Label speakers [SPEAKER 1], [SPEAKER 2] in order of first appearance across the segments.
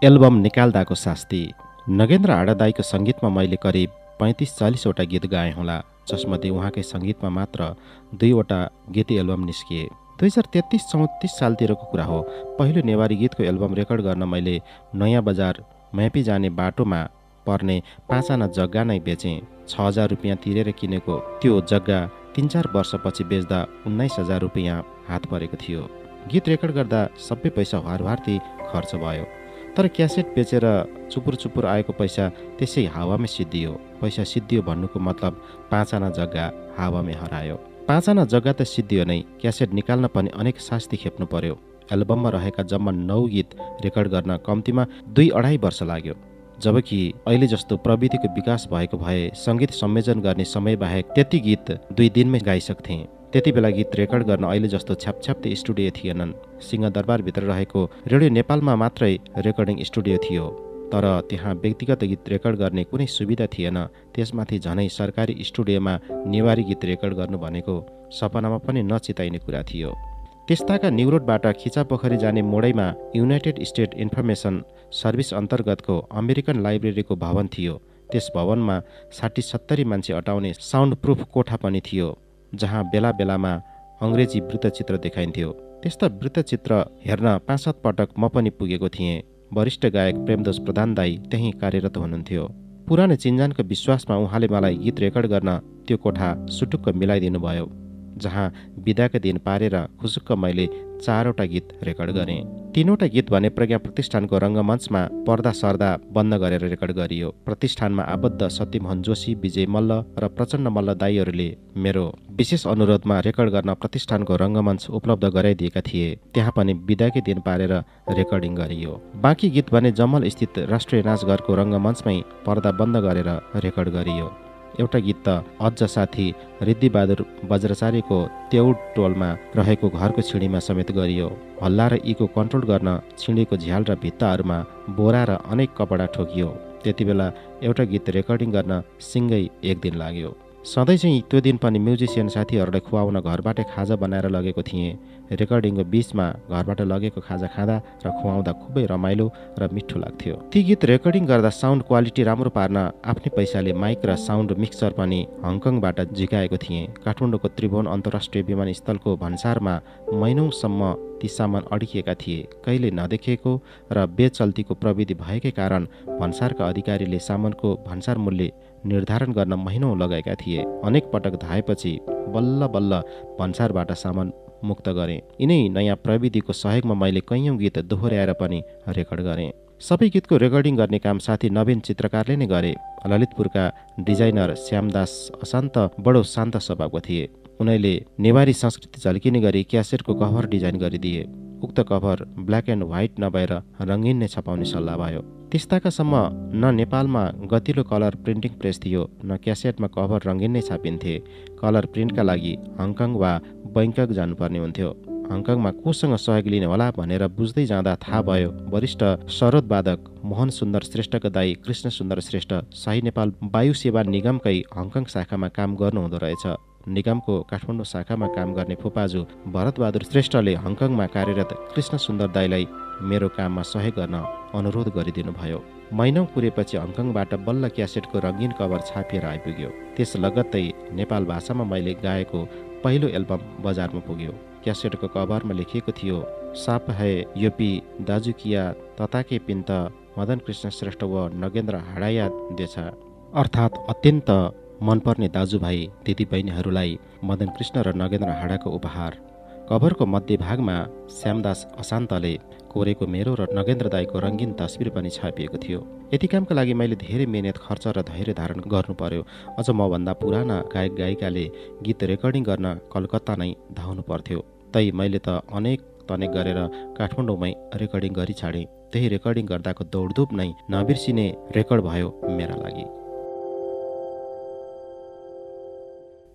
[SPEAKER 1] Album निकाल्दाको शास्ति। Nagendra हाडादाईको सङ्गीतमा मैले करिब 35-40 वटा गीत गाएँ होला, जसमध्ये उहाँकै सङ्गीतमा मात्र 2 वटा गीत एल्बम निस्किए। 2033-34 सालतिरको कुरा हो। पहिलो नेवारी गीतको एल्बम रेकर्ड गर्न मैले नयाँ बजार म्यापी जाने बाटोमा पर्ने 5 आना जग्गा नै बेचेँ। 6,000 रुपियाँ तिरेर किनेको त्यो जग्गा 3-4 वर्षपछि बेच्दा 19,000 रुपियाँ हात परेको थियो। गीत रेकर्ड गर्दा सबै पैसा वारवार्ती खर्च भयो। तर क्यासेट बेचेर चुपुर चुपुर आएको पैसा त्यसै हावामै सिद्धियो। पैसा सिद्धियो भन्नुको मतलब 5 आना जग्गा हावामै हरायो। 5 आना जग्गा त सिद्धियो नै, क्यासेट निकाल्न पनि अनेक शास्ति खेप्नु पर्यो। एल्बममा रहेका जम्मा 9 गीत रेकर्ड गर्न कम्तीमा 2-2.5 वर्ष लाग्यो। जबकि अहिले जस्तो प्रविधिको विकास भएको भए सङ्गीत संयोजन गर्ने समय बाहेक त्यति गीत 2 दिनमै गाइसक्थे। त्यति बेला गीत रेकर्ड गर्न अहिले जस्तो छ्यापछ्याप्ते स्टुडियो थिएनन्। सिंहदरबारभित्र रहेको रेडियो नेपालमा मात्रै रेकर्डिङ स्टुडियो थियो, तर त्यहाँ व्यक्तिगत गीत रेकर्ड गर्ने कुनै सुविधा थिएन। त्यसमाथि झनै सरकारी स्टुडियोमा नेवारी गीत रेकर्ड गर्नु भनेको सपनामा पनि नचिताइने कुरा थियो। त्यस्ताका न्युरोडबाट खिचापोखरी जाने मोडैमा युनाइटेड स्टेट इन्फर्मेसन सर्भिस अन्तर्गतको अमेरिकन लाइब्रेरीको भवन थियो। त्यस भवनमा 60-70 मान्छे अटाउने साउन्ड प्रुफ कोठा पनि थियो, जहाँ बेला बेलामा अङ्ग्रेजी वृत्तचित्र देखाइन्थ्यो। त्यस्ता वृत्तचित्र हेर्न 5-7 पटक म पनि पुगेको थिएँ। वरिष्ठ गायक प्रेमदोष प्रधान दाई त्यहीँ कार्यरत हुनुहुन्थ्यो। पुरानो चिन्जानको विश्वासमा उहाँले मलाई गीत रेकर्ड गर्न त्यो कोठा सुटुक्क मिलाइदिनु भयो, जहाँ बिदाका दिन पारेर खुसुक्क मैले 4 वटा गीत रेकर्ड गरेँ। 3 वटा गीत भने प्रज्ञा प्रतिष्ठानको रङ्गमञ्चमा पर्दा सर्दा बन्द गरेर रेकर्ड गरियो। प्रतिष्ठानमा आबद्ध सत्यमोहन जोशी, विजय मल्ल र प्रचण्ड मल्ल दाईहरूले मेरो विशेष अनुरोधमा रेकर्ड गर्न प्रतिष्ठानको रङ्गमञ्च उपलब्ध गराइदिएका थिए। त्यहाँ पनि बिदाकै दिन पारेर रेकर्डिङ गरियो। बाँकी गीत भने जम्मल स्थित राष्ट्रिय नाचघरको रङ्गमञ्चमै पर्दा बन्द गरेर रेकर्ड गरियो। एउटा गीत त अझ साथी रिद्धिबहादुर बज्राचार्यको तेउड टोलमा रहेको घरको छिडीमा समेत गरियो। हल्ला र इको कन्ट्रोल गर्न छिडीको झ्याल र भित्ताहरूमा बोरा र अनेक कपडा ठोकियो। त्यति बेला एउटा गीत रेकर्डिङ गर्न सिँगै 1 दिन लाग्यो। सधैँ चाहिँ त्यो दिन पनि म्युजिसियन साथीहरूलाई खुवाउन घरबाटै खाजा बनाएर लगेको थिएँ। रेकर्डिङको बिचमा घरबाट लगेको खाजा खाँदा र खुवाउँदा खुबै रमाइलो र मिठो लाग्थ्यो। ती गीत रेकर्डिङ गर्दा साउन्ड क्वालिटी राम्रो पार्न आफ्नै पैसाले माइक र साउन्ड मिक्सर पनि हङकङबाट झिकाएको थिएँ। काठमाडौँको त्रिभुवन अन्तर्राष्ट्रिय विमानस्थलको भन्सारमा महिनौसम्म ती सामान अड्किएका थिए। कहिले नदेखेको र बेचल्तीको प्रविधि भएकै कारण भन्सारका अधिकारीले सामानको भन्सार मूल्य निर्धारण गर्न महिनौँ लगाएका थिए। अनेक पटक धाएपछि बल्ल बल्ल भन्सारबाट सामान मुक्त गरेँ। यिनै नयाँ प्रविधिको सहयोगमा मैले कैयौँ गीत दोहोर्याएर पनि रेकर्ड गरेँ। सबै गीतको रेकर्डिङ गर्ने काम साथी नवीन चित्रकारले नै गरे। ललितपुरका डिजाइनर श्यामदास अशान्त बडो शान्त स्वभावका थिए। उनैले नेवारी संस्कृति झल्किने गरी क्यासेटको कभर डिजाइन गरिदिए। उक्त कभर ब्ल्याक एन्ड व्हाइट नभएर रङ्गीन नै छपाउने सल्लाह भयो। त्यस्ताकासम्म न नेपालमा गतिलो कलर प्रिन्टिङ प्रेस थियो, न क्यासेटमा कभर रङ्गीन नै छापिन्थे। कलर प्रिन्टका लागि हङकङ वा बैङ्कक जानुपर्ने हुन्थ्यो। हङकङमा कोसँग सहयोग लिने होला भनेर बुझ्दै जाँदा थाहा भयो वरिष्ठ सरोदवादक मोहन सुन्दर श्रेष्ठका दाई कृष्ण सुन्दर श्रेष्ठ शाही नेपाल वायु सेवा निगमकै हङकङ शाखामा काम गर्नुहुँदो रहेछ। निगमको काठमाडौँ शाखामा काम गर्ने फुपाजु भरतबहादुर श्रेष्ठले हङकङमा कार्यरत कृष्ण सुन्दर दाईलाई मेरो काममा सहयोग गर्न अनुरोध गरिदिनु भयो। महिनौँ पुरेपछि हङकङबाट बल्ल क्यासेटको रङ्गीन कभर छापिएर आइपुग्यो। त्यस लगत्तै नेपाल भाषामा मैले गाएको पहिलो एल्बम बजारमा पुग्यो। क्यासेटको कभरमा लेखिएको थियो, साप है योपी दाजु किया तताके पिन्त मदन कृष्ण श्रेष्ठ व नगेन्द्र हाडाया देछ, अर्थात् अत्यन्त मनपर्ने दाजुभाइ दिदीबहिनीहरूलाई मदन कृष्ण र नगेन्द्र हाडाको उपहार। कभरको मध्यभागमा श्यामदास अशान्तले कोरेको मेरो र नगेन्द्र दाईको रङ्गीन तस्बिर पनि छापिएको थियो। यति कामका लागि मैले धेरै मेहनत खर्च र धैर्य धारण गर्नु पर्यो। अझ मभन्दा पुराना गायक गायिकाले गीत रेकर्डिङ गर्न कलकत्ता नै धाउनु पर्थ्यो। तै मैले त अनेक तनेक गरेर काठमाडौँमै रेकर्डिङ गरी छाडेँ। त्यही रेकर्डिङ गर्दाको दौडधुप नै नबिर्सिने रेकर्ड भयो मेरा लागि।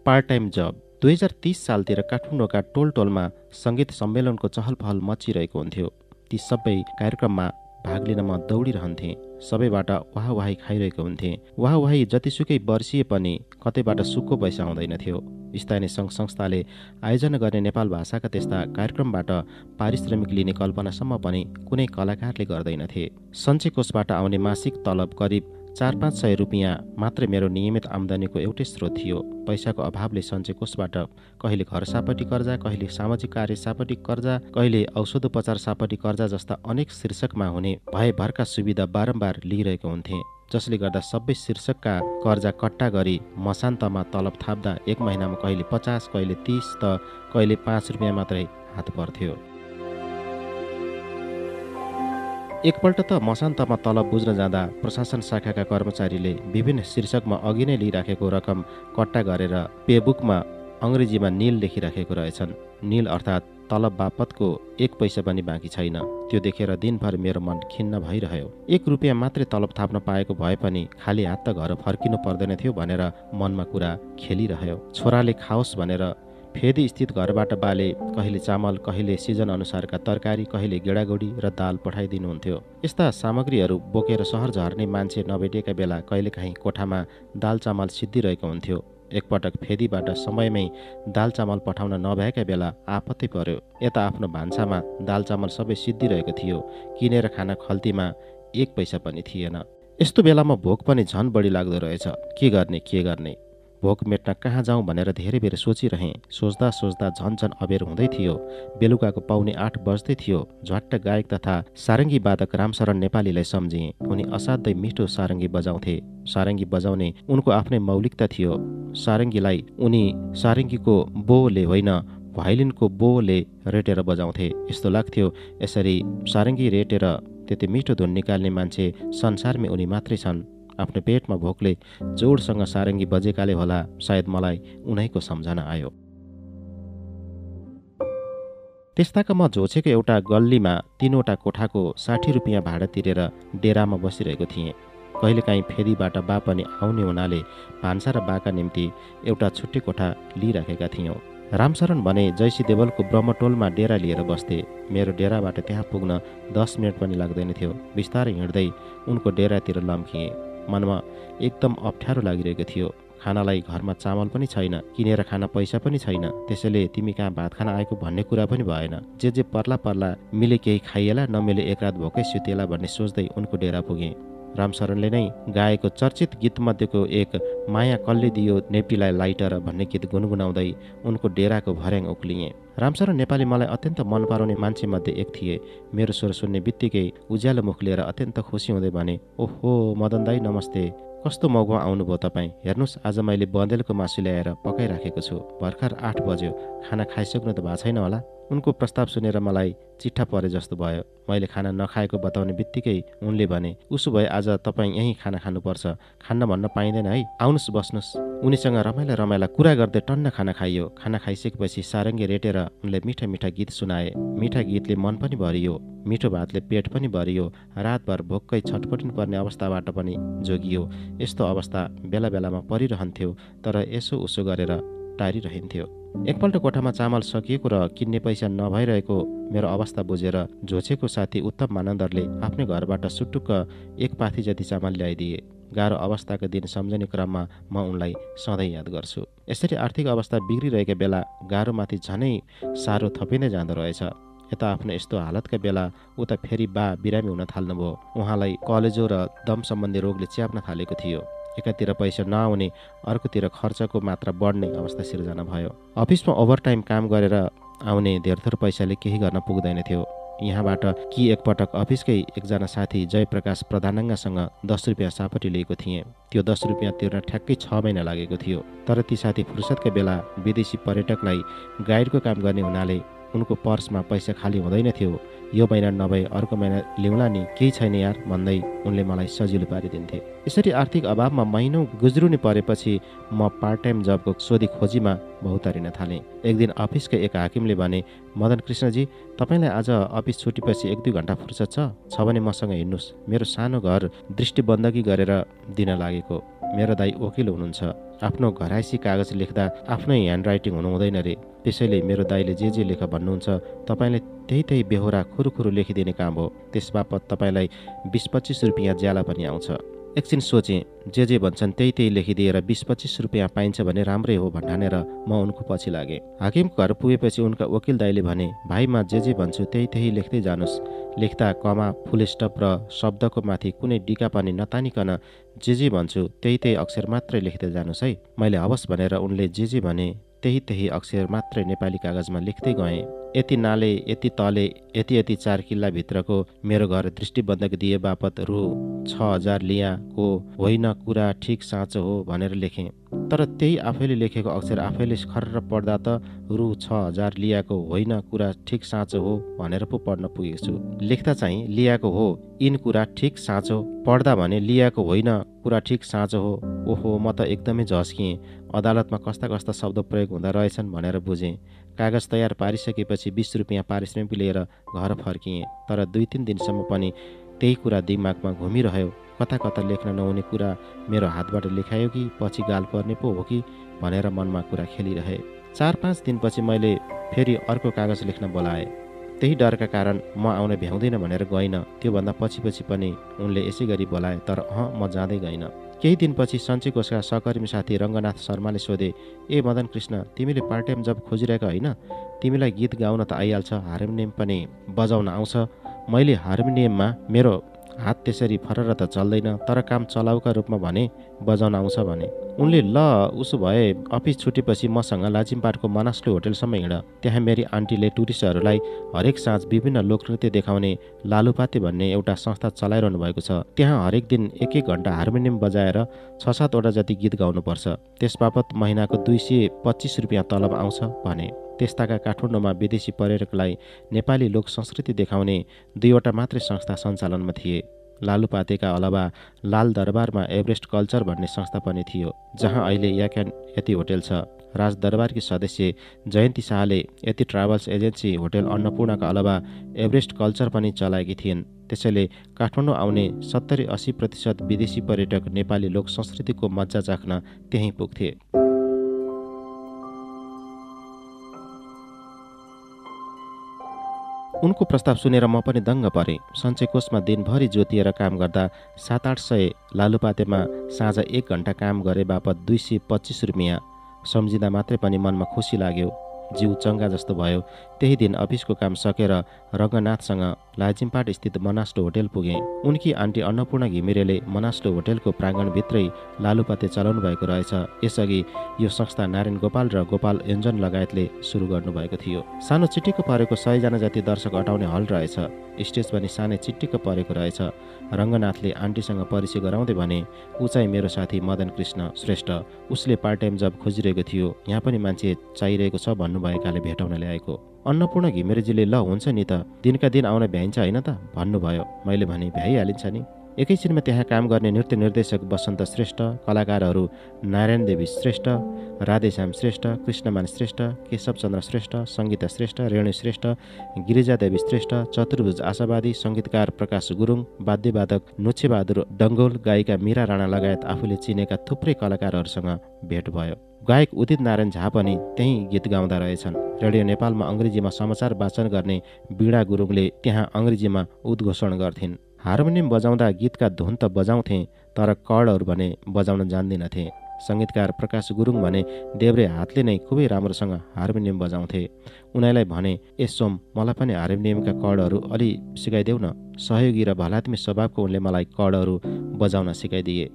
[SPEAKER 1] पार्ट टाइम जब। 2030 सालतिर काठमाडौँका टोल टोलमा सङ्गीत सम्मेलनको चहल पहल मचिरहेको हुन्थ्यो। ती सबै कार्यक्रममा भाग लिन म दौडिरहन्थेँ। सबैबाट वाहवाही खाइरहेको हुन्थेँ। वाहवाही जतिसुकै बर्सिए पनि कतैबाट सुक्को पैसा आउँदैनथ्यो। स्थानीय सङ्घ संस्थाले आयोजना गर्ने नेपाल भाषाका त्यस्ता कार्यक्रमबाट पारिश्रमिक लिने कल्पनासम्म पनि कुनै कलाकारले गर्दैनथे। सञ्चय कोषबाट आउने मासिक तलब करिब 4-5 सय रुपियाँ मात्रै मेरो नियमित आम्दानीको एउटै स्रोत थियो। पैसाको अभावले सञ्चय कोषबाट कहिले घर सापटी कर्जा, कहिले सामाजिक कार्य सापटी कर्जा, कहिले औषधोपचार सापटी कर्जा जस्ता अनेक शीर्षकमा हुने भयभरका सुविधा बारम्बार लिइरहेको हुन्थेँ, जसले गर्दा सबै शीर्षकका कर्जा कट्टा गरी मसान्तमा तलब थाप्दा 1 महिनामा कहिले 50, कहिले 30 त कहिले 5 रुपियाँ मात्रै हात पर्थ्यो। एकपल्ट त मसान्तमा तलब बुझ्न जाँदा प्रशासन शाखाका कर्मचारीले विभिन्न शीर्षकमा अघि नै लिइराखेको रकम कट्टा गरेर पेबुकमा अङ्ग्रेजीमा निल लेखिराखेको रहेछन्। निल अर्थात् तलब बापतको 1 पैसा पनि बाँकी छैन। त्यो देखेर दिनभर मेरो मन खिन्न भइरह्यो। 1 रुपियाँ मात्रै तलब थाप्न पाएको भए पनि खाली हात त घर फर्किनु पर्दैन थियो भनेर मनमा कुरा खेलिरह्यो। छोराले खाओस् भनेर फेदी स्थित घरबाट बाले कहिले चामल, कहिले सिजन अनुसारका तरकारी, कहिले गेडागुडी र दाल पठाइदिनुहुन्थ्यो। यस्ता सामग्रीहरू बोकेर सहर झर्ने मान्छे नभेटेका बेला कहिलेकाहीँ कोठामा दाल चामल सिद्धिरहेको हुन्थ्यो। एकपटक फेदीबाट समयमै दाल चामल पठाउन नभएका बेला आपत्ति पर्यो। यता आफ्नो भान्सामा दाल चामल सबै सिद्धिरहेको थियो, किनेर खान खल्तीमा 1 पैसा पनि थिएन। यस्तो बेलामा भोक पनि झन बढी लाग्दो रहेछ। के गर्ने? भोक मेट्न कहाँ जाउँ भनेर धेरै बेर सोचिरहेँ। सोच्दा सोच्दा झन अबेर हुँदै थियो। बेलुकाको 7:45 बज्दै थियो। झट्ट गायक तथा सारङ्गी वादक रामशरण नेपालीलाई सम्झेँ। उनी असाध्यै मिठो सारङ्गी बजाउँथे। सारङ्गी बजाउने उनको आफ्नै मौलिकता थियो। सारङ्गीलाई उनी सारङ्गीको बोले होइन, भायोलिनको बोले रेटेर बजाउँथे। यस्तो लाग्थ्यो यसरी सारङ्गी रेटेर त्यति मिठो धुन निकाल्ने मान्छे संसारमै उनी मात्रै छन्। आफ्नो पेटमा भोकले जोडसँग सारङ्गी बजेकाले होला सायद मलाई उनैको सम्झना आयो। त्यस्ताका म झोछेको एउटा गल्लीमा 3वटा कोठाको 60 रुपियाँ भाडा तिरेर डेरामा बसिरहेको थिएँ। कहिलेकाहीँ फेदीबाट बा पनि आउने हुनाले भान्सा र बाका निम्ति एउटा छुट्टै कोठा लिइराखेका थियौँ। रामशरण भने जैसी देवलको ब्रह्मटोलमा डेरा लिएर बस्थे। मेरो डेराबाट त्यहाँ पुग्न 10 मिनट पनि लाग्दैन थियो। बिस्तारै हिँड्दै उनको डेरातिर लम्किएँ। मनमा एकदम अप्ठ्यारो लागिरहेको थियो। खानालाई घरमा चामल पनि छैन, किनेर खान पैसा पनि छैन। त्यसैले तिमी कहाँ भात खान आएको भन्ने कुरा पनि भएन। जे पर्ला मिले केही खाइएला, नमिले एक रात भोकै सुतेला भन्ने सोच्दै उनको डेरा पुगेँ। रामशरणले नै गाएको चर्चित गीतमध्येको एक माया कसले दियो नेप्टीलाई लाइटर भन्ने गीत गुनगुनाउँदै उनको डेराको भर्याङ उक्लिएँ। रामशरण नेपाली मलाई अत्यन्त मन पराउने मान्छेमध्ये एक थिए। मेरो स्वर सुन्ने बित्तिकै उज्यालो मुख लिएर अत्यन्त खुसी हुँदै भने, ओहो मदन दाई नमस्ते, कस्तो मौका आउनुभयो तपाईँ। हेर्नुहोस् आज मैले बँदेलको मासु ल्याएर पकाइराखेको छु। भर्खर 8 बज्यो, खाना खाइसक्नु त भएको छैन होला। उनको प्रस्ताव सुनेर मलाई चिट्ठा परे जस्तो भयो। मैले खाना नखाएको बताउने बित्तिकै उनले भने, उसो भए आज तपाईँ यहीँ खाना खानुपर्छ, खान्न भन्न पाइँदैन है, आउनुहोस् बस्नुहोस्। उनीसँग रमाइला कुरा गर्दै टन्न खाना खाइयो। खाना खाइसकेपछि सारङ्गी रेटेर उनले मिठा गीत सुनाए। मिठा गीतले मन पनि भरियो, मिठो भातले पेट पनि भरियो। रातभर भोक्कै छटपटिनु पर्ने अवस्थाबाट पनि जोगियो। यस्तो अवस्था बेला बेलामा परिरहन्थ्यो, तर यसो उसो गरेर टारिरहन्थ्यो। एकपल्ट कोठामा चामल सकिएको र किन्ने पैसा नभइरहेको मेरो अवस्था बुझेर झोछेको साथी उत्तम मानन्दरले आफ्नै घरबाट सुटुक्क 1 पाथी जति चामल ल्याइदिए। गाह्रो अवस्थाका दिन सम्झने क्रममा म उनलाई सधैँ याद गर्छु। यसरी आर्थिक अवस्था बिग्रिरहेका बेला गाह्रोमाथि झनै साह्रो थपिँदै जाँदो रहेछ। यता आफ्नो यस्तो हालतका बेला उता फेरि बा बिरामी हुन थाल्नुभयो। उहाँलाई कलेजो र दम सम्बन्धी रोगले च्याप्न थालेको थियो। एकातिर पैसा नआउने, अर्कोतिर खर्चको मात्रा बढ्ने अवस्था सिर्जना भयो। अफिसमा ओभरटाइम काम गरेर आउने धेरथोर पैसाले केही गर्न पुग्दैन थियो। यहाँबाट कि एकपटक अफिसकै एकजना साथी जयप्रकाश प्रधानङ्गसँग 10 रुपियाँ सापटी लिएको थिएँ। त्यो 10 रुपियाँ तिर्न ठ्याक्कै 6 महिना लागेको थियो। तर ती साथी फुर्सदका बेला विदेशी पर्यटकलाई गाइडको काम गर्ने हुनाले उनको पर्समा पैसा खाली हुँदैन थियो। यो महिना नभए अर्को महिना ल्याउला नि, केही छैन यार भन्दै उनले मलाई सजिलो पारिदिन्थे। यसरी आर्थिक अभावमा महिनौँ गुज्रुनी परेपछि म पार्ट टाइम जबको सोधी खोजीमा भौतारिन थालेँ। एक दिन अफिसकै एक हाकिमले भने, मदन कृष्णजी, तपाईँलाई आज अफिस छुटेपछि 1-2 घन्टा फुर्सद छ भने मसँग हिँड्नुहोस्। मेरो सानो घर दृष्टिबन्धकी गरेर दिन लागेको। मेरो दाइ वकिल हुनुहुन्छ। आफ्नो घराइसी कागज लेख्दा आफ्नै ह्यान्डराइटिङ हुनु हुँदैन रे। त्यसैले मेरो दाइले जे लेख भन्नुहुन्छ तपाईँले त्यही बेहोरा खुरुखुरु लेखिदिने काम हो। त्यसबापत तपाईँलाई 20-25 रुपियाँ ज्याला पनि आउँछ। एकछिन सोचेँ, जे भन्छन् त्यही लेखिदिएर 20-25 रुपियाँ पाइन्छ भने राम्रै हो भन्ठानेर म उनको पछि लागेँ। हाकिमको घर पुगेपछि उनका वकिल दाइले भने, भाइ म जे भन्छु त्यही लेख्दै जानुहोस्। लेख्दा कमा, फुल स्टप र शब्दको माथि कुनै डिका पनि नतानिकन जे भन्छु त्यही अक्षर मात्रै लेख्दै जानुहोस् है। मैले हवस् भनेर उनले जे भने त्यही अक्षर मात्रै नेपाली कागजमा लेख्दै गएँ। यति नाले, यति तले, यति 4 किल्ला भित्रको मेरो घर दृष्टिबन्धक दिए बापत रु 6000 लियाको होइन कुरा ठिक साँचो हो भनेर लेखेँ। तर त्यही आफैले लेखेको अक्षर आफैले खर्र पढ्दा त रु 6000 लियाको होइन कुरा ठिक साँचो हो भनेर पो पढ्न पुगेको छु। लेख्दा चाहिँ लियाको हो इन कुरा ठिक साँचो, पढ्दा भने लियाको होइन कुरा ठिक साँचो हो। ओहो, म त एकदमै झस्किएँ। अदालतमा कस्ता शब्द प्रयोग हुँदा रहेछन् भनेर बुझेँ। कागज तयार पारिसकेपछि 20 रुपियाँ पारिश्रमिक लिएर घर फर्किएँ। तर 2-3 दिनसम्म पनि त्यही कुरा दिमागमा घुमिरह्यो। कता लेख्न नहुने कुरा मेरो हातबाट लेखायो कि पछि गाल पर्ने पो हो कि भनेर मनमा कुरा खेलिरहे। 4-5 दिनपछि मैले फेरि अर्को कागज लेख्न बोलाएँ। त्यही डरका कारण म आउन भ्याउँदिनँ भनेर गइनँ। त्योभन्दा पछि पनि उनले यसै गरी बोलाए, तर म जाँदै गइनँ। केही दिनपछि सञ्चय कोषका सहकर्मी साथी रङ्गनाथ शर्माले सोधे, ए मदन कृष्ण, तिमीले पार्ट टाइम जब खोजिरहेका होइन? तिमीलाई गीत गाउन त आइहाल्छ, हार्मोनियम पनि बजाउन आउँछ। मैले हार्मोनियममा मेरो हात त्यसरी फरर त चल्दैन, तर काम चलाउका रूपमा भने बजाउन आउँछ भने। उनले ल उसो भए अफिस छुटेपछि मसँग लाजिमपाटको मनास्लु होटेलसम्म हिँड। त्यहाँ मेरी आन्टीले टुरिस्टहरूलाई हरेक साँझ विभिन्न लोकनृत्य देखाउने लालुपाते भन्ने एउटा संस्था चलाइरहनु भएको छ। त्यहाँ हरेक दिन 1-1 घन्टा हार्मोनियम बजाएर 6-7 वटा जति गीत गाउनुपर्छ। त्यसबापत महिनाको 225 रुपियाँ तलब आउँछ भने। त्यस्ताका काठमाडौँमा विदेशी पर्यटकलाई नेपाली लोक संस्कृति देखाउने 2 वटा मात्रै संस्था सञ्चालनमा थिए। लालुपातेका अलावा लाल दरबारमा एभरेस्ट कल्चर भन्ने संस्था पनि थियो, जहाँ अहिले याक्यान यति होटेल छ। राजदरबारकी सदस्य जयन्ती शाहले यति ट्राभल्स एजेन्सी होटेल अन्नपूर्णका अलावा एभरेस्ट कल्चर पनि चलाएकी थिइन्। त्यसैले काठमाडौँ आउने 70-80% विदेशी पर्यटक नेपाली लोक संस्कृतिको मजा चाख्न त्यहीँ पुग्थे। उनको प्रस्ताव सुनेर म पनि दङ्ग परेँ। सञ्चय कोषमा दिनभरि जोतिएर काम गर्दा 700-800 लालुपातेमा साँझ 1 घन्टा काम गरे बापत 225 रुपियाँ सम्झिँदा मात्रै पनि मनमा खुसी लाग्यो। जिउ चङ्गा जस्तो भयो। त्यही दिन अफिसको काम सकेर रङ्गनाथसँग लाजिमपाट स्थित मनास्लो होटेल पुगेँ। उनकी आन्टी अन्नपूर्ण घिमिरेले मनास्लो होटेलको प्राङ्गणभित्रै लालुपाते चलाउनु भएको रहेछ। यसअघि यो संस्था नारायण गोपाल र गोपाल योन्जन लगायतले सुरु गर्नुभएको थियो। सानो चिटिक्क परेको 100 जना जति दर्शक अटाउने हल रहेछ। स्टेज पनि सानै चिटिक्क परेको रहेछ। रङ्गनाथले आन्टीसँग परिचय गराउँदै भने, ऊ चाहिँ मेरो साथी मदन कृष्ण श्रेष्ठ। उसले पार्ट टाइम जब खोजिरहेको थियो, यहाँ पनि मान्छे चाहिरहेको छ भन्नुभएकाले भेटाउन ल्याएको। अन्नपूर्ण घिमिरेजीले ल हुन्छ नि त, दिनका दिन आउन भ्याइन्छ होइन त भन्नुभयो। मैले भने भ्याइहालिन्छ नि। एकैछिनमा त्यहाँ काम गर्ने नृत्य निर्देशक बसन्त श्रेष्ठ, कलाकारहरू नारायण देवी श्रेष्ठ, राधेश्याम श्रेष्ठ, कृष्णमान श्रेष्ठ, केशव चन्द्र श्रेष्ठ, सङ्गीता श्रेष्ठ, रेणु श्रेष्ठ, गिरिजा देवी श्रेष्ठ, चतुर्भुज आशावादी, सङ्गीतकार प्रकाश गुरुङ, वाद्यवादक नुच्छेबहादुर डङ्गोल, गायिका मीरा राणा लगायत आफूले चिनेका थुप्रै कलाकारहरूसँग भेट भयो। गायक उदित नारायण झा पनि त्यहीँ गीत गाउँदा रहेछन्। रेडियो नेपालमा अङ्ग्रेजीमा समाचार वाचन गर्ने वीणा गुरुङले त्यहाँ अङ्ग्रेजीमा उद्घोषण गर्थिन्। हार्मोनियम बजाउँदा गीतका धुन त बजाउँथे, तर कर्डहरू भने बजाउन जान्दिनथे। सङ्गीतकार प्रकाश गुरुङ भने देब्रे हातले नै खुबै राम्रोसँग हार्मोनियम बजाउँथे। उनीलाई भने, ए सोम, मलाई पनि हार्मोनियमका कर्डहरू अलि सिकाइदेऊ न। सहयोगी र भलात्मी स्वभावको उनले मलाई कर्डहरू बजाउन सिकाइदिए।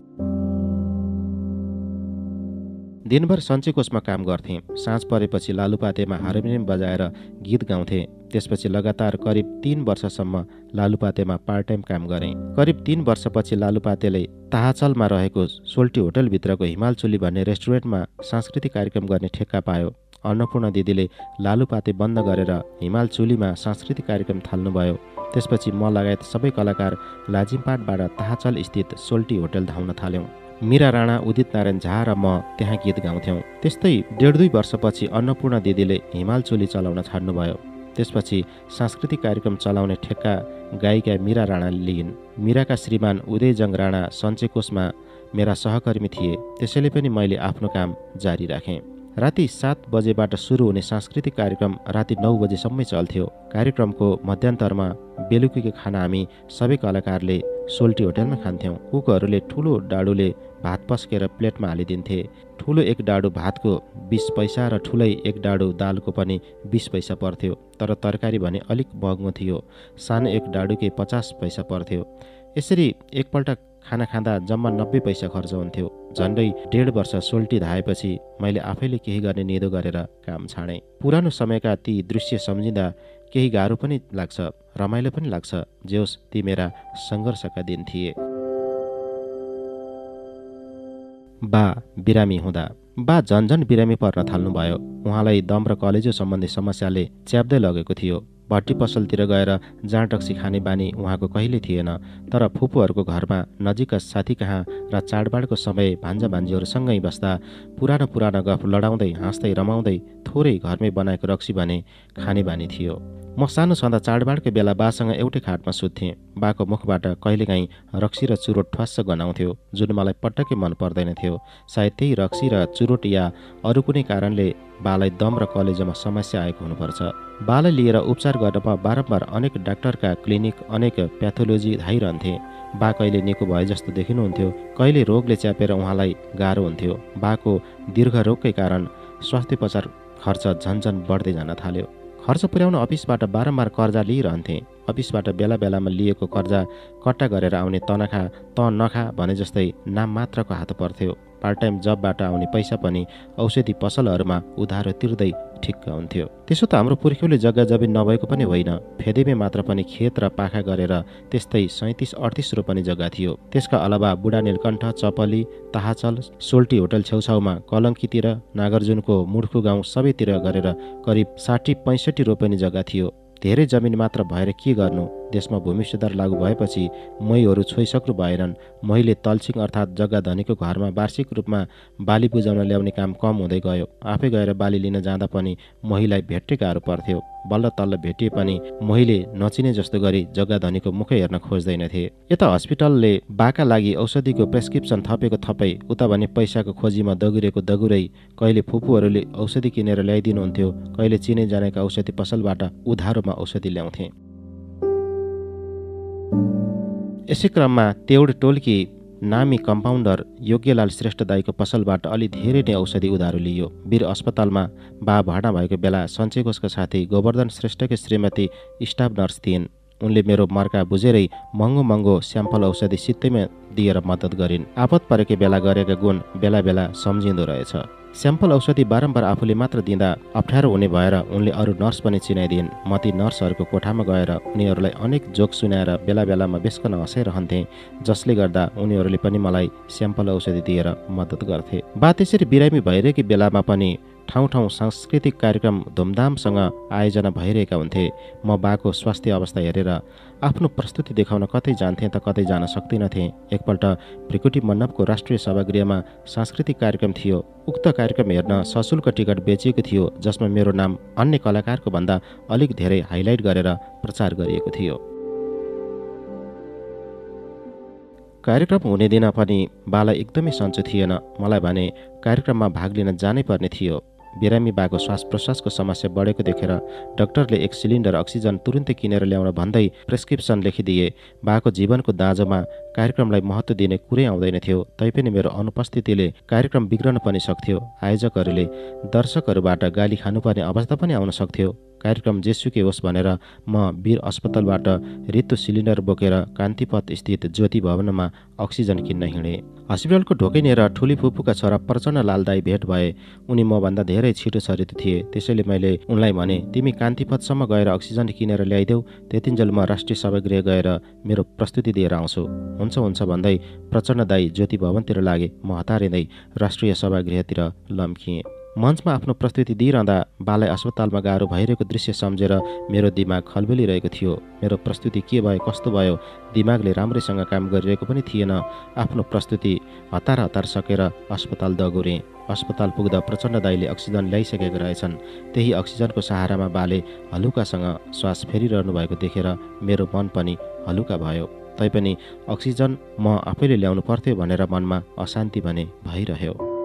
[SPEAKER 1] दिनभर सञ्चय कोषमा काम गर्थेँ। साँझ परेपछि लालुपातेमा हार्मोनियम बजाएर गीत गाउँथे। त्यसपछि लगातार करिब 3 वर्षसम्म लालुपातेमा पार्ट टाइम काम गरेँ। करिब 3 वर्षपछि लालुपातेले ताहाचलमा रहेको सोल्टी होटलभित्रको हिमाल चुली भन्ने रेस्टुरेन्टमा सांस्कृतिक कार्यक्रम गर्ने ठेक्का पायो। अन्नपूर्ण दिदीले लालुपाते बन्द गरेर हिमाल चुलीमा सांस्कृतिक कार्यक्रम थाल्नुभयो। त्यसपछि म लगायत सबै कलाकार लाजिमपाटबाट ताहाचल स्थित सोल्टी होटल धाउन थाल्यौँ। मीरा राणा, उदित नारायण झा र म त्यहाँ गीत गाउँथ्यौँ। त्यस्तै 1.5-2 वर्षपछि अन्नपूर्ण दिदीले हिमाल चोली चलाउन छाड्नुभयो। त्यसपछि सांस्कृतिक कार्यक्रम चलाउने ठेक्का गायिका मीरा राणाले लिइन्। मीराका श्रीमान उदयजङ राणा सञ्चयकोषमा मेरा सहकर्मी थिए, त्यसैले पनि मैले आफ्नो काम जारी राखेँ। राति 7 बजेबाट सुरु हुने सांस्कृतिक कार्यक्रम राति 9 बजेसम्मै चल्थ्यो। कार्यक्रमको मध्यान्तरमा बेलुकीको खाना हामी सबै कलाकारले सोल्टी होटलमा खान्थ्यौँ। कुकहरूले ठुलो डाडुले भात पस्केर प्लेटमा हालिदिन्थे। ठुलो एक डाडु भातको 20 पैसा र ठुलै एक डाडु दालको पनि 20 पैसा पर्थ्यो, तर तरकारी भने अलिक महँगो थियो। सानो एक डाडुकै 50 पैसा पर्थ्यो। यसरी एकपल्ट खाना खाँदा जम्मा 90 पैसा खर्च हुन्थ्यो। झन्डै 1.5 वर्ष सोल्टी धाएपछि मैले आफैले केही गर्ने निधो गरेर काम छाडेँ। पुरानो समयका ती दृश्य सम्झिँदा केही गाह्रो पनि लाग्छ, रमाइलो पनि लाग्छ। जे होस्, ती मेरा सङ्घर्षका दिन थिए। बा बिरामी हुँदा बा झन्झन बिरामी पर्न थाल्नुभयो। उहाँलाई दम र कलेजो सम्बन्धी समस्याले च्याप्दै लगेको थियो। भट्टी पसलतिर गएर जाँड रक्सी खाने बानी उहाँको कहिले थिएन। तर फुपूहरूको घरमा नजिकका साथी कहाँ र चाडबाडको समय भान्जा भान्जीहरूसँगै बस्दा पुरानो गफ लडाउँदै हाँस्दै रमाउँदै थोरै घरमै बनाएको रक्सी भने खाने बानी थियो। म सानो छँदा चाडबाडको बेला बासँग एउटै खाटमा सुत्थेँ। बाको मुखबाट कहिलेकाहीँ रक्सी र चुरोट ठ्वास्स गनाउँथ्यो, जुन मलाई पटक्कै मन पर्दैन थियो। सायद त्यही रक्सी र चुरोट या अरू कुनै कारणले बालाई दम र कलेजोमा समस्या आएको हुनुपर्छ। बालाई लिएर उपचार गर्नमा बारम्बार अनेक डाक्टरका क्लिनिक, अनेक प्याथोलोजी धाइरहन्थे। बा कहिले निको भए जस्तो देखिनुहुन्थ्यो, कहिले रोगले च्यापेर उहाँलाई गाह्रो हुन्थ्यो। बाको दीर्घ रोगकै कारण स्वास्थ्योपचार खर्च झन्झन बढ्दै जान थाल्यो। खर्च पुर्याउन अफिसबाट बारम्बार कर्जा लिइरहन्थे। अफिसबाट बेला बेलामा लिएको कर्जा कट्टा गरेर आउने तनखा त नखा भने जस्तै नाम मात्रको हात पर्थ्यो। पार्ट टाइम जबबाट आउने पैसा पनि औषधि पसलहरूमा उधारो तिर्दै ठिक्क हुन्थ्यो। त्यसो त हाम्रो पुर्ख्यौले जग्गा जमिन नभएको पनि होइन। फेदेमै मात्र पनि खेत र पाखा गरेर त्यस्तै 37-38 रोपनी जग्गा थियो। त्यसका अलावा बुढा नीलकण्ठ, चपली, ताहाचल, सोल्टी होटल छेउछाउमा कलङ्कीतिर, नागार्जुनको मुड्खु गाउँ सबैतिर गरेर करिब 60-65 रोपनी जग्गा थियो। धेरै जमिन मात्र भएर के गर्नु? देशमा भूमि सुधार लागू भएपछि मोहीहरू छोइसक्नु भएनन्। मोहीले तल्छिङ अर्थात् जग्गा धनीको घरमा वार्षिक रूपमा बाली बुझाउन ल्याउने काम कम हुँदै गयो। आफै गएर बाली लिन जाँदा पनि मोहीलाई भेट्टै गाह्रो पर्थ्यो। बल्ल तल्ल भेटिए पनि मोहीले नचिने जस्तो गरी जग्गा धनीको मुखै हेर्न खोज्दैनथे। यता हस्पिटलले बाका लागि औषधिको प्रेस्क्रिप्सन थपेको थपै, उता भने पैसाको खोजीमा दगुरेको दगुरै। कहिले फुपूहरूले औषधि किनेर ल्याइदिनुहुन्थ्यो, कहिले चिने जानेका औषधि पसलबाट उधारोमा औषधि ल्याउँथे। यसै क्रममा तेउड टोलकी नामी कम्पाउन्डर योग्यलाल श्रेष्ठ दाईको पसलबाट अलि धेरै नै औषधि उधारो लियो। वीर अस्पतालमा बा भर्ना भएको बेला सञ्चयकोषका साथी गोवर्धन श्रेष्ठकी श्रीमती स्टाफ नर्स थिइन्। उनले मेरो मर्का बुझेरै महँगो स्याम्पल औषधि सित्तैमा दिएर मद्दत गरिन्। आपत परेकै बेला गरेका गुण बेला बेला सम्झिँदो रहेछ। स्याम्पल औषधि बारम्बार आफूले मात्र दिँदा अप्ठ्यारो हुने भएर उनले अरू नर्स पनि चिनाइदिन्। म ती नर्सहरूको कोठामा गएर उनीहरूलाई अनेक जोक सुनाएर बेला बेलामा बेस्कन हँसाइरहन्थे, जसले गर्दा उनीहरूले पनि मलाई स्याम्पल औषधि दिएर मद्दत गर्थे। बा त्यसरी बिरामी भइरहेकै बेलामा पनि ठाउँ ठाउँ सांस्कृतिक कार्यक्रम धुमधामसँग आयोजना भइरहेका हुन्थे। म बाको स्वास्थ्य अवस्था हेरेर आफ्नो प्रस्तुति देखाउन कतै जान्थेँ त कतै जान सक्दिनथेँ। एकपल्ट भृकुटी मण्डपको राष्ट्रिय सभागृहमा सांस्कृतिक कार्यक्रम थियो। उक्त कार्यक्रम हेर्न सशुल्क टिकट बेचिएको थियो, जसमा मेरो नाम अन्य कलाकारको भन्दा अलिक धेरै हाइलाइट गरेर प्रचार गरिएको थियो। कार्यक्रम हुने दिन पनि बालाई एकदमै सन्चो थिएन। मलाई भने कार्यक्रममा भाग लिन जानै पर्ने थियो। बिरामी बाको श्वास प्रश्वासको समस्या बढेको देखेर डाक्टरले 1 सिलिन्डर अक्सिजन तुरुन्तै किनेर ल्याउन भन्दै प्रेस्क्रिप्सन लेखिदिए। बाको जीवनको दाँजोमा कार्यक्रमलाई महत्त्व दिने कुरै आउँदैन थियो। तैपनि मेरो अनुपस्थितिले कार्यक्रम बिग्रन पनि सक्थ्यो। आयोजकहरूले दर्शकहरूबाट गाली खानुपर्ने अवस्था पनि आउन सक्थ्यो। कार्यक्रम जेसुकै होस् भनेर म वीर अस्पतालबाट रित्तो सिलिन्डर बोकेर कान्तिपथ स्थित ज्योति भवनमा अक्सिजन किन्न हिँडेँ। हस्पिटलको ढोकैनेर ठुली फुपूका छोरा प्रचण्ड लाल दाई भेट भए। उनी मभन्दा धेरै छिटो छरितो थिए। त्यसैले मैले उनलाई भने, तिमी कान्तिपथसम्म गएर अक्सिजन किनेर ल्याइदेऊ, त्यतिन्जेल म राष्ट्रिय सभागृह गएर मेरो प्रस्तुति दिएर आउँछु। हुन्छ भन्दै प्रचण्ड दाई ज्योति भवनतिर लागे। म हतारिँदै राष्ट्रिय सभागृहतिर लम्किएँ। मञ्चमा आफ्नो प्रस्तुति दिइरहँदा बालाई अस्पतालमा गाह्रो भइरहेको दृश्य सम्झेर मेरो दिमाग खलबलिरहेको थियो। मेरो प्रस्तुति के भयो कस्तो भयो दिमागले राम्रैसँग काम गरिरहेको पनि थिएन। आफ्नो प्रस्तुति हतार हतार सकेर अस्पताल दगुरेँ। अस्पताल पुग्दा प्रचण्ड दाइले अक्सिजन ल्याइसकेका रहेछन्। त्यही अक्सिजनको सहारामा बाले हलुकासँग श्वास फेरिरहनु भएको देखेर मेरो मन पनि हलुका भयो। तैपनि अक्सिजन म आफैले ल्याउनु पर्थ्यो भनेर मनमा अशान्ति भने भइरह्यो।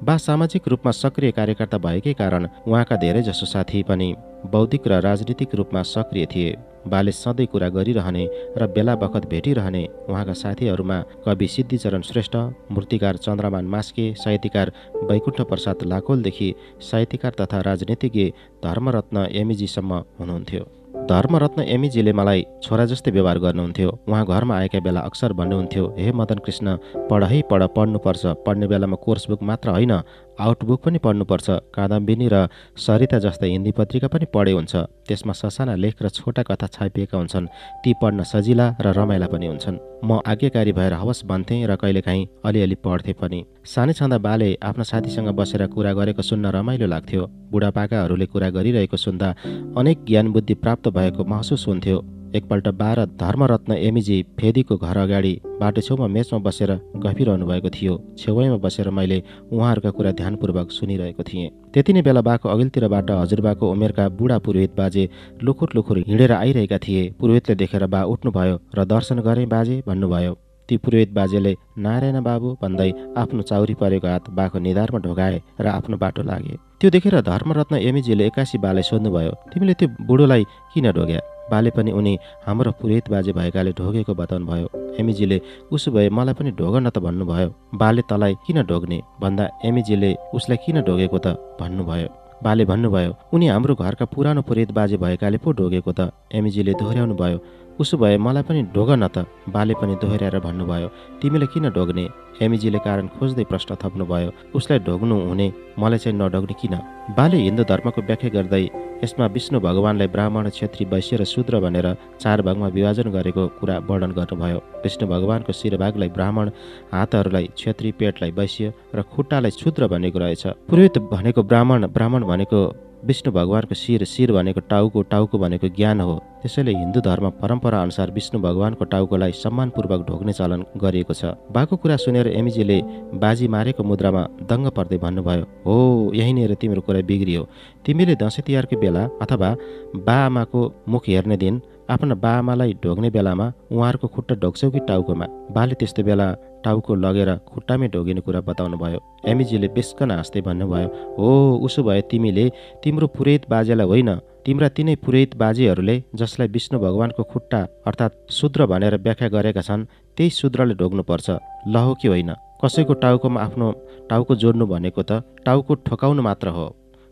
[SPEAKER 1] बा सामाजिक रूपमा सक्रिय कार्यकर्ता भएकै कारण उहाँका धेरैजसो साथी पनि बौद्धिक र राजनीतिक रूपमा सक्रिय थिए। बाले सधैँ कुरा गरिरहने र बेला बखत भेटिरहने उहाँका साथीहरूमा कवि सिद्धिचरण श्रेष्ठ, मूर्तिकार चन्द्रमान मास्के, साहित्यकार वैकुण्ठ प्रसाद लाकोलदेखि साहित्यकार तथा राजनीतिज्ञ धर्मरत्न एमीजीसम्म हुनुहुन्थ्यो। धर्मरत्न एमीजीले मलाई छोरा जस्तै व्यवहार गर्नुहुन्थ्यो। उहाँ घरमा आएका बेला अक्सर भन्नुहुन्थ्यो, हे मदन कृष्ण, पढ है पढ, पढ्नुपर्छ। पढ्ने बेलामा कोर्स बुक मात्र होइन, आउटबुक पनि पढ्नुपर्छ। कादम्बिनी र सरिता जस्तै हिन्दी पत्रिका पनि पढे हुन्छ। त्यसमा ससाना लेख र छोटा कथा छापिएका हुन्छन्। ती पढ्न सजिला र रमाइला पनि हुन्छन्। म आज्ञाकारी भएर हवस भन्थेँ र कहिलेकाहीँ अलिअलि पढ्थेँ पनि। सानै छँदा बाले आफ्ना साथीसँग बसेर कुरा गरेको सुन्न रमाइलो लाग्थ्यो। बुढापाकाहरूले कुरा गरिरहेको सुन्दा अनेक ज्ञान बुद्धि प्राप्त भएको महसुस हुन्थ्यो। एकपल्ट बा र धर्मरत्न एमीजी फेदीको घर अगाडि बाटो छेउमा मेचमा बसेर गफिरहनु भएको थियो। छेउैमा बसेर मैले उहाँहरूका कुरा ध्यानपूर्वक सुनिरहेको थिएँ। त्यति नै बेला बाको अघिल्तिरबाट हजुरबाको उमेरका बुढा पुरोहित बाजे लुखुर लुखुर हिँडेर आइरहेका थिए। पुरोहितले देखेर बा उठ्नुभयो र दर्शन गरेँ बाजे भन्नुभयो। ती पुरोहित बाजेले नारायण बाबु भन्दै आफ्नो चाउरी परेको हात बाको निधारमा ढोगाए र आफ्नो बाटो लागे। त्यो देखेर धर्मरत्न एमीजीले एक्कासी बालाई सोध्नुभयो, तिमीले त्यो बुढोलाई किन ढोग्या? बाले पनि उनी हाम्रो पुरोहित बाजे भएकाले ढोगेको बताउनु भयो। एमीजीले उसो भए मलाई पनि ढोग न त भन्नुभयो। बाले तलाई किन ढोग्ने भन्दा एमीजीले उसलाई किन ढोगेको त भन्नुभयो। बाले भन्नुभयो, उनी हाम्रो घरका पुरानो पुरोहित बाजे भएकाले पो ढोगेको त। एमीजीले दोहोऱ्याउनु भयो, उसो भए मलाई पनि ढोग न त। बाले पनि दोहोऱ्याएर भन्नुभयो, तिमीले किन ढोग्ने? एमीजीले कारण खोज्दै प्रश्न थप्नुभयो, उसलाई ढोग्नु हुने मलाई चाहिँ नढोग्ने किन? बाले हिन्दू धर्मको व्याख्या गर्दै यसमा विष्णु भगवानलाई ब्राह्मण, क्षेत्री, वैश्य र शूद्र भनेर 4 भागमा विभाजन गरेको कुरा वर्णन गर्नुभयो। विष्णु भगवानको शिरभागलाई ब्राह्मण, हातहरूलाई क्षेत्री, पेटलाई वैश्य र खुट्टालाई शूद्र भनेको रहेछ। पुरोहित भनेको ब्राह्मण, ब्राह्मण भनेको विष्णु भगवानको शिर, शिर भनेको टाउको, टाउको भनेको ज्ञान हो। त्यसैले हिन्दू धर्म परम्परा अनुसार विष्णु भगवानको टाउकोलाई सम्मानपूर्वक ढोग्ने चलन गरिएको छ। बाको कुरा सुनेर एमीजीले बाजी मारेको मुद्रामा दङ्ग पर्दै भन्नुभयो, हो यहीँनिर तिम्रो कुरा बिग्रियो। तिमीले दसैँ तिहारको बेला अथवा बा आमाको मुख हेर्ने दिन आफ्ना बा आमालाई ढोग्ने बेलामा उहाँहरूको खुट्टा ढोग्छौ कि टाउकोमा? बाले त्यस्तो बेला टाउको लगेर खुट्टामै ढोगिने कुरा बताउनु भयो। एमीजीले बेस्कन हाँस्दै भन्नुभयो, हो उसो भए तिमीले तिम्रो पुरोहित बाजेलाई होइन, तिम्रा तिनै पुरोहित बाजेहरूले जसलाई विष्णु भगवानको खुट्टा अर्थात् शूद्र भनेर व्याख्या गरेका छन् त्यही शूद्रले ढोग्नुपर्छ। ल हो कि होइन? कसैको टाउकोमा आफ्नो टाउको जोड्नु भनेको त टाउको ठोकाउनु मात्र हो।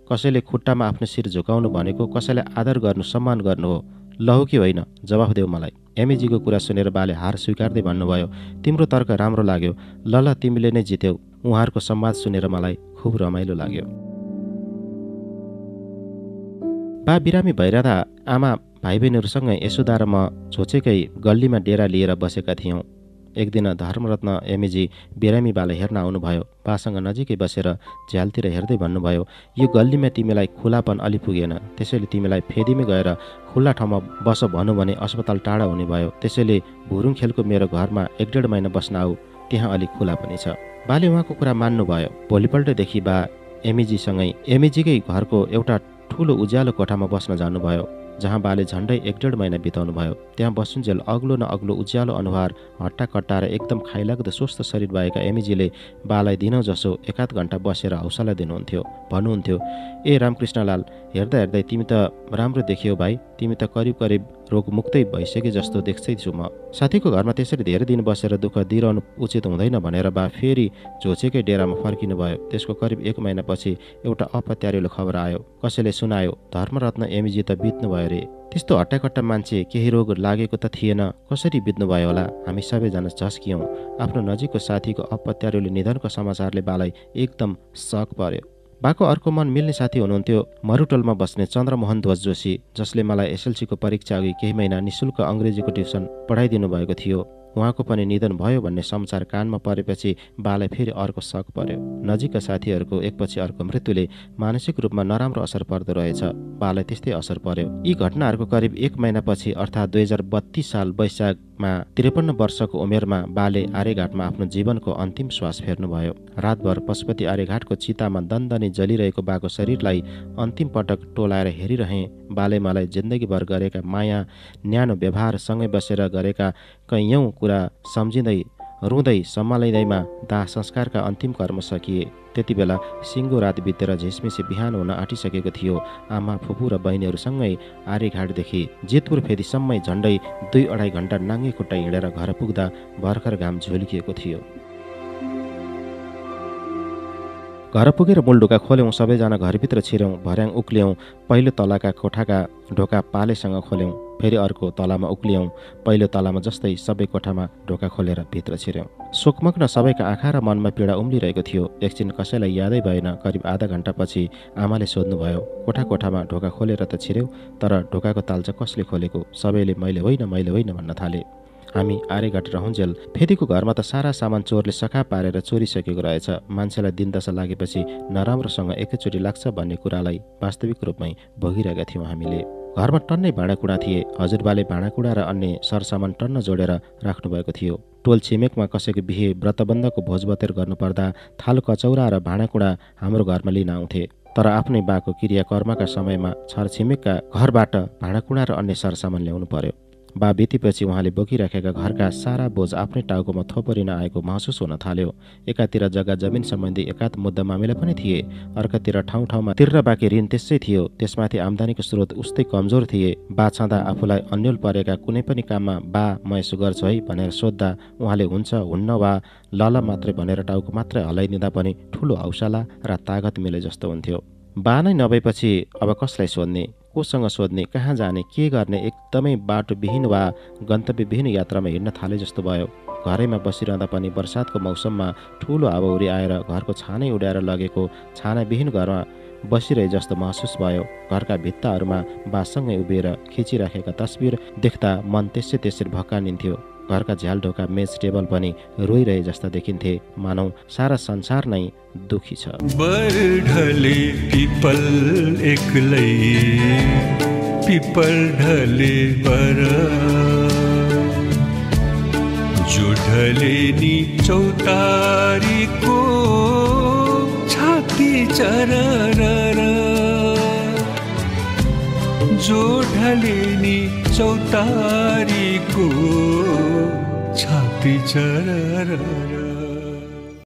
[SPEAKER 1] कसैले खुट्टामा आफ्नो शिर झुकाउनु भनेको कसैलाई आदर गर्नु, सम्मान गर्नु हो। ल हो कि होइन? जवाफ देऊ मलाई। एमीजीको कुरा सुनेर बाले हार स्वीकार्दै भन्नुभयो, तिम्रो तर्क राम्रो लाग्यो, ल ल तिमीले नै जित्यौ। उहाँहरूको संवाद सुनेर मलाई खुब रमाइलो लाग्यो। बा बिरामी भइरहँदा आमा भाइ बहिनीहरूसँगै यशोदा र म छोचेकै गल्लीमा डेरा लिएर बसेका थियौँ। एक दिन धर्मरत्न एमीजी बिरामी बालाई हेर्न आउनुभयो। बासँग नजिकै बसेर झ्यालतिर हेर्दै भन्नुभयो, यो गल्लीमा तिमीलाई खुलापन अलि पुगेन, त्यसैले तिमीलाई फेदीमै गएर खुल्ला ठाउँमा बस भनौँ भने अस्पताल टाढा हुने भयो। त्यसैले भुरुङ खेलको मेरो घरमा 1.5 महिना बस्न आऊ, त्यहाँ अलिक खुला पनि छ। बाले उहाँको कुरा मान्नुभयो। भोलिपल्टदेखि बा एमीजीसँगै एमीजीकै घरको एउटा ठुलो उज्यालो कोठामा बस्न जानुभयो, जहाँ बाले झन्डै 1.5 महिना बिताउनु भयो। त्यहाँ बसुन्जेल अग्लो न अग्लो उज्यालो अनुहार, हट्टा कट्टा र एकदम खाइलाग्दो स्वस्थ शरीर भएका एमीजीले बालाई दिनौ जसो 1-8 घन्टा बसेर हौसला दिनुहुन्थ्यो। भन्नुहुन्थ्यो, ए रामकृष्णलाल, हेर्दा हेर्दै तिमी त राम्रो देखियो भाइ, तिमी त करिब करिब रोगमुक्तै भइसके जस्तो देख्दैछु म। साथीको घरमा त्यसरी धेरै दिन बसेर दुःख दिइरहनु उचित हुँदैन भनेर बा फेरि झोचेकै डेरामा फर्किनु भयो। त्यसको करिब 1 महिनापछि एउटा अपत्यारिलो खबर आयो। कसैले सुनायो, धर्मरत्न एमीजी त बित्नुभयो रे। त्यस्तो हट्टाकट्टा मान्छे केही रोग लागेको त थिएन, कसरी बित्नुभयो होला? हामी सबैजना झस्कियौँ। आफ्नो नजिकको साथीको अपत्यारिलो निधनको समाचारले बालाई एकदम शक पर्यो। बाको अर्को मन मिल्ने साथी हुनुहुन्थ्यो मरुटोलमा बस्ने चन्द्रमोहन ध्वज जोशी, जसले मलाई एसएलसीको परीक्षा अघि केही महिना निशुल्क अङ्ग्रेजीको ट्युसन पढाइदिनु भएको थियो। उहाँको पनि निधन भयो भन्ने समाचार कानमा परेपछि बालाई फेरि अर्को शक पर्यो। नजिकका साथीहरूको एकपछि अर्को मृत्युले मानसिक रूपमा नराम्रो असर पर्दो रहेछ। बालाई त्यस्तै असर पर्यो। यी घटनाहरूको करिब 1 महिनापछि अर्थात् 2032 साल वैशाखमा 53 वर्षको उमेरमा बाले आर्यघाटमा आफ्नो जीवनको अन्तिम श्वास फेर्नुभयो। रातभर पशुपति आर्यघाटको चितामा दन्दनी जलिरहेको बाको शरीरलाई अन्तिम पटक टोलाएर हेरिरहेँ। बाले मलाई जिन्दगीभर गरेका माया, न्यानो व्यवहार, सँगै बसेर गरेका कैयौँ कुरा सम्झिँदै रुँदै सम्हालिँदैमा दाह संस्कारका अन्तिम कर्म सकिए। त्यति बेला सिङ्गो रात बितेर झिसमिसी बिहान हुन आँटिसकेको थियो। आमा, फुपू र बहिनीहरूसँगै आर्यघाटदेखि जितपुर फेदीसम्मै झन्डै 2-2.5 घन्टा नाङ्गे खुट्टा हिँडेर घर पुग्दा भर्खर घाम झुल्किएको थियो। घर पुगेर मूलढोका खोल्यौँ। सबैजना घरभित्र छिर्यौँ। भर्याङ उक्ल्यौँ। पहिलो तलाका कोठाका ढोका पालेसँग खोल्यौँ। फेरि अर्को तलामा उक्लियौँ। पहिलो तलामा जस्तै सबै कोठामा ढोका खोलेर भित्र छिर्यौँ। शोकमग्न सबैका आँखा र मनमा पीडा उम्लिरहेको थियो। एकछिन कसैलाई यादै भएन। करिब आधा घन्टापछि आमाले सोध्नुभयो, कोठामा ढोका खोलेर त छिर्यौ, तर ढोकाको ताल्चा कसले खोलेको? सबैले मैले होइन भन्न थाले। हामी आर्यघाट रहन्जेल फेदीको घरमा त सारा सामान चोरले सखा पारेर चोरिसकेको रहेछ। मान्छेलाई दिनदशा लागेपछि नराम्रोसँग एकैचोटि लाग्छ भन्ने कुरालाई वास्तविक रूपमै भोगिरहेका थियौँ हामीले। घरमा टन्नै भाँडाकुँडा थिए। हजुरबाले भाँडाकुँडा र अन्य सरसामान टन्न जोडेर राख्नुभएको थियो। टोल छिमेकमा कसैको बिहे व्रतबन्धको भोजभतेर गर्नुपर्दा थाल कचौरा र भाँडाकुँडा हाम्रो घरमा लिन आउँथे। तर आफ्नै बाको क्रियाकर्मका समयमा छरछिमेकका घरबाट भाँडाकुँडा र अन्य सरसामान ल्याउनु पर्यो। बा बितेपछि उहाँले बोकिराखेका घरका सारा बोझ आफ्नै टाउकोमा थोपरिन आएको महसुस हुन थाल्यो। एकातिर जग्गा जमिन सम्बन्धी एकाध मुद्दा मामिला पनि थिए। अर्कातिर ठाउँ तिर्न बाँकी ऋण त्यसै थियो। त्यसमाथि आम्दानीको स्रोत उस्तै कमजोर थिए। बा छँदा आफूलाई अन्यल परेका कुनै पनि काममा बा म यसो गर्छु है भनेर सोद्धा उहाँले हुन्छ, हुन्न वा लल मात्रै भनेर टाउको मात्रै हल्लाइदिँदा पनि ठुलो हौसला र तागत मिले जस्तो हुन्थ्यो। बा नै नभएपछि अब कसलाई सोध्ने, कोसँग सोध्ने, कहाँ जाने, के गर्ने? एकदमै बाटोविहीन वा गन्तव्यविहीन यात्रामा हिँड्न थाले जस्तो भयो। घरैमा बसिरहँदा पनि बर्सातको मौसममा ठुलो हावाहुरी आएर घरको छानै उड्याएर लगेको छानाविहीन घरमा बसिरहे जस्तो महसुस भयो। घरका भित्ताहरूमा बासँगै उभिएर खिचिराखेका तस्बिर देख्दा मन त्यसै भक्कानिन्थ्यो। घरका झ्याल ढोका मेज टेबल पनि रोइरहे जस्ता देखिन्थे, मानौ सारा संसार नै दुखी छ।
[SPEAKER 2] ढले पिपल एक्लै, पिपल ढले बर, जो ढले नि चौतारीको छाती चरर, जो ढले नि चौतारीको छाती चरर।